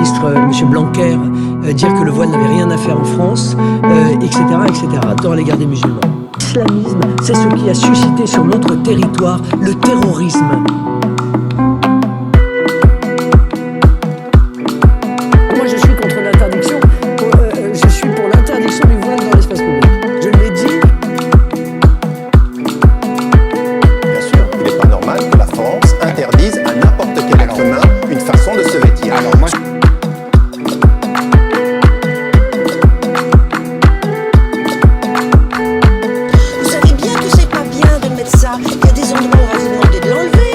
ministre, M. Blanquer, dire que le voile n'avait rien à faire en France, etc., etc. Tort à l'égard des musulmans. L'islamisme, c'est ce qui a suscité sur notre territoire le terrorisme. Moi, je suis contre l'interdiction. Je suis pour l'interdiction du voile dans l'espace public. Je l'ai dit. Bien sûr, il n'est pas normal que la France interdise à n'importe quel être humain une façon de se vêtir. Alors moi, vous savez bien que c'est pas bien de mettre ça. Il y a des endroits où on va vous demander de l'enlever.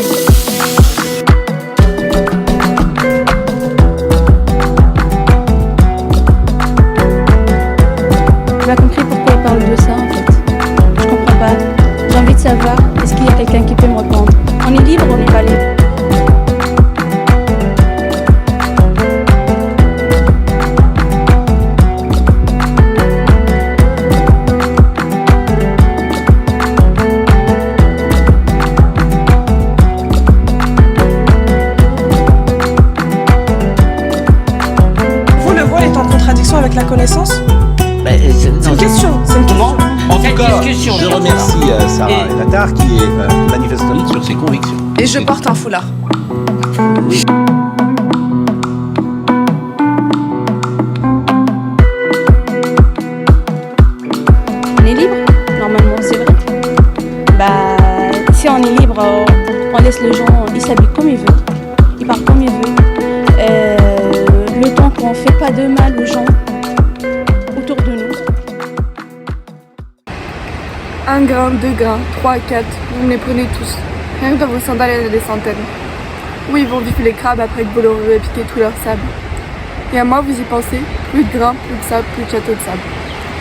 J'ai pas compris pourquoi il parle de ça en fait. Je comprends pas. J'ai envie de savoir, est-ce qu'il y a quelqu'un qui peut me répondre? On est libre ou on n'est pas libre? Vous, le voile est en contradiction avec la connaissance? C'est une question. Comment En tout cas, discussion, je remercie Sarah El-Attar qui est manifestement sur ses convictions. Et je porte un foulard. On est libre? Normalement, c'est vrai. Bah, si on est libre, on laisse les gens, ils s'habillent comme ils veulent, ils parlent comme ils veulent. Le temps qu'on fait pas de mal aux gens autour de nous. 1 grain, 2 grains, 3, 4, vous me les prenez tous. Rien que dans vos sandales, il y en a des centaines. Oui, ils vont vivre les crabes après que vous leur aurez piqué tout leur sable. Et à moi, vous y pensez, plus de grains, plus de sable, plus de châteaux de sable.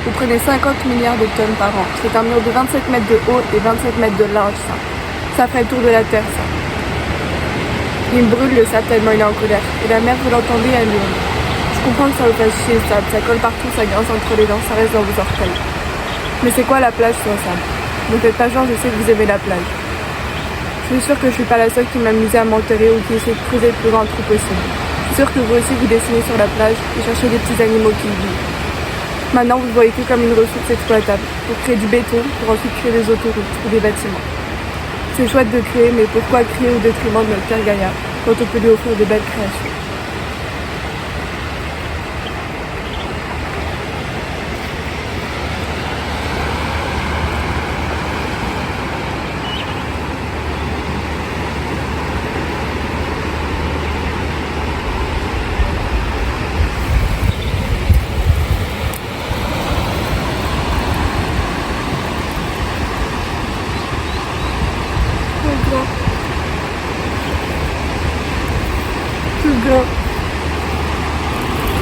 Vous prenez 50 milliards de tonnes par an. C'est un mur de 27 mètres de haut et 27 mètres de large, ça. Ça ferait le tour de la Terre, ça. Il me brûle le sable tellement il est en colère. Et la mer, vous l'entendez, elle hurle. Je comprends que ça vous fasse chier le sable, ça colle partout, ça grince entre les dents, ça reste dans vos orteils. Mais c'est quoi la plage sans sable? Ne faites pas genre, je sais que vous aimez la plage. Je suis sûre que je suis pas la seule qui m'amusait à m'enterrer ou qui essaie de creuser le plus grand trou possible. Je suis sûre que vous aussi vous dessinez sur la plage et cherchez des petits animaux qui y vivent. Maintenant vous voyez que comme une ressource exploitable, pour créer du béton, pour ensuite créer des autoroutes ou des bâtiments. C'est chouette de créer, mais pourquoi créer au détriment de notre terre gaillard quand on peut lui offrir de belles créations? Plus grand.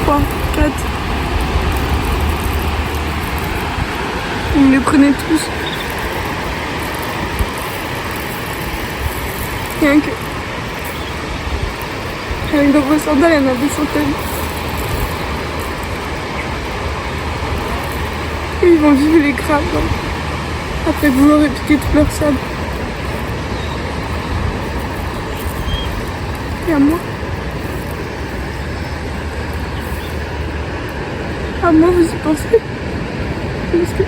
3, 4. Vous me les prenez tous. Rien que dans vos sandales, il y en a des centaines. Et ils vont vivre les crabes. Après que vous leur avez piqué tout leur sable. Et à moi? À moi, vous y pensez? Parce que...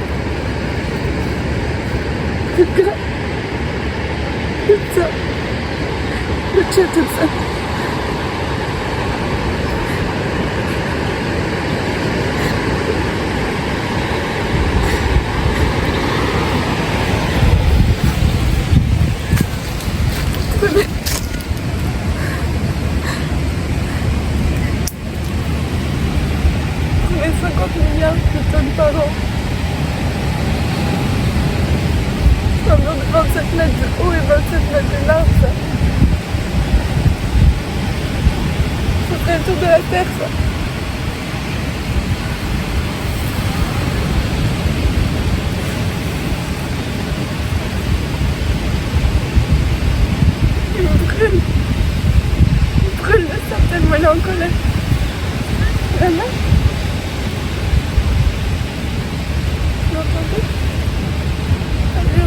Le gras... Le ça... Le château de ça... Prenez 50 milliards de tonnes par an. C'est un mur de 27 mètres de haut et 27 mètres de large, ça. Ça ferait le tour de la Terre, ça. Il me brûle. Il me brûle le sable tellement il est en colère. La main. Vous l'entendez? Allez,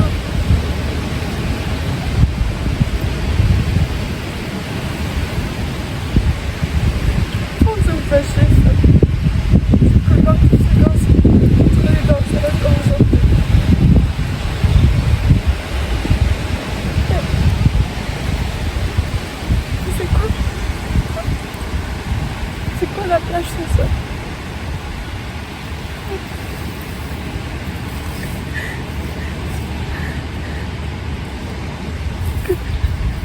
oh, ça la plage ce soir.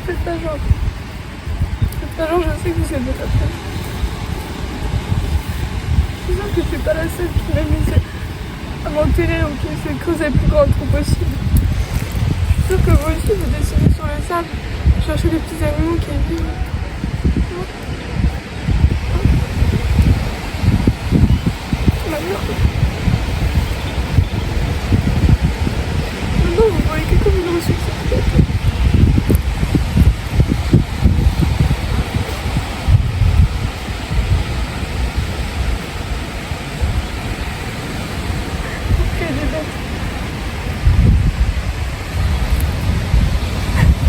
Faites pas genre. Faites pas genre, je sais que vous aimez la plage. Je suis sûre que je suis pas la seule qui m'amusait à m'enterrer ou qui s'est creusé le plus grand trou possible. Je suis sûre que vous aussi vous dessinez sur le sable, cherchez des petits animaux qui vivent. Ma merde. Maintenant vous voyez que comme une ressource efficace.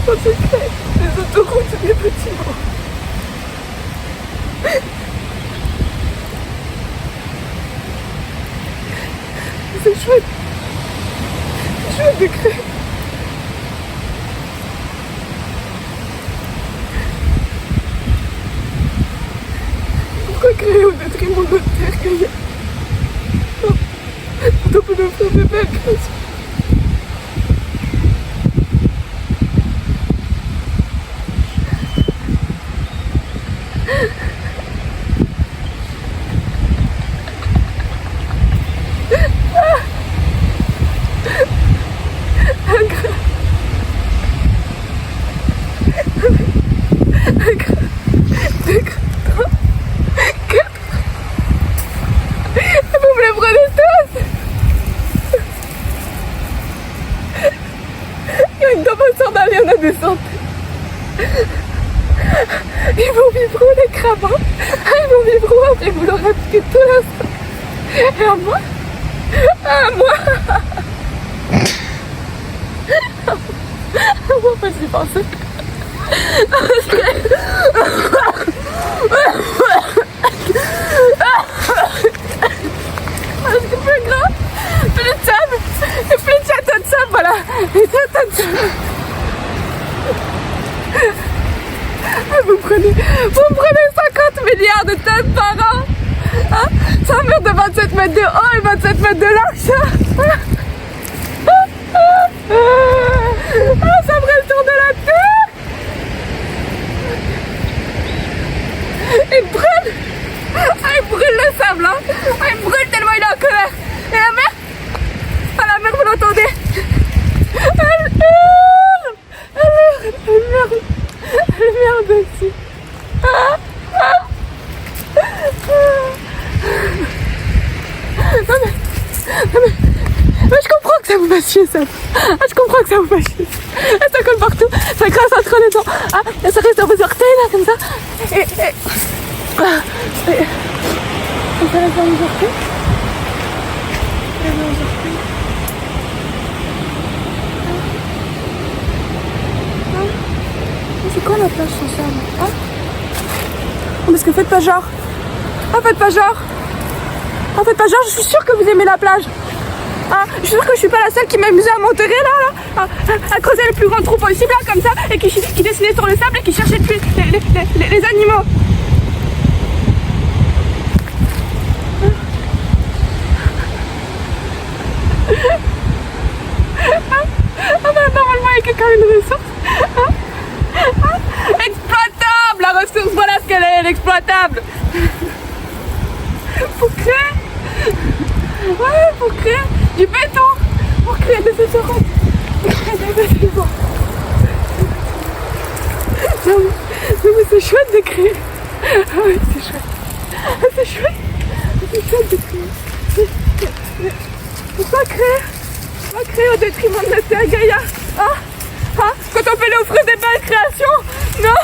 Au secret, les autoroutes et les bâtiments. C'est chouette. C'est chouette de créer. Pourquoi créer au détriment de notre terre Gaïa? On peut nous faire de belles créations. Des centaines. Ils vont vivre où les crabes hein? Ils vont vivre où après vous leur appliquez tout l'instant? Et à moi? À moi? On peut s'y penser. Est-ce que plus gras? Plus de sable? Et plus de châteaux de sable, voilà. Et châteaux de sable. Vous prenez 50 milliards de tonnes par an hein? C'est un mur de 27 mètres de haut et 27 mètres de large ça ferait le tour de la Terre. Il brûle. Il brûle le sable hein? Il brûle tellement il est en colère. Et la mer? Ah la mer vous l'entendez? Elle merde aussi. Mais je comprends que ça vous fasse chier ça. Je comprends que ça vous fasse chier. Ça colle partout, ça crasse entre les dents. Et ça reste dans vos orteils là comme ça. Et ça reste dans vos orteils. C'est quoi la plage sans sable hein? Parce que faites pas genre. Faites pas genre. Faites pas genre, je suis sûre que vous aimez la plage. Je suis sûre que je suis pas la seule qui m'amusait à m'enterrer là. À creuser le plus grand trou possible là comme ça. Et qui dessinait sur le sable et qui cherchait les animaux. Normalement il y a quelqu'un une ressource. Exploitable, la ressource, voilà ce qu'elle est, elle est exploitable. Pour créer, ouais, pour créer du béton, pour créer des autoroutes, pour créer des bâtiments. Non mais c'est chouette de créer. Oui, c'est chouette. C'est chouette de créer. Faut pas créer au détriment de notre terre Gaïa. Quand on peut lui offrir des belles créations. Non.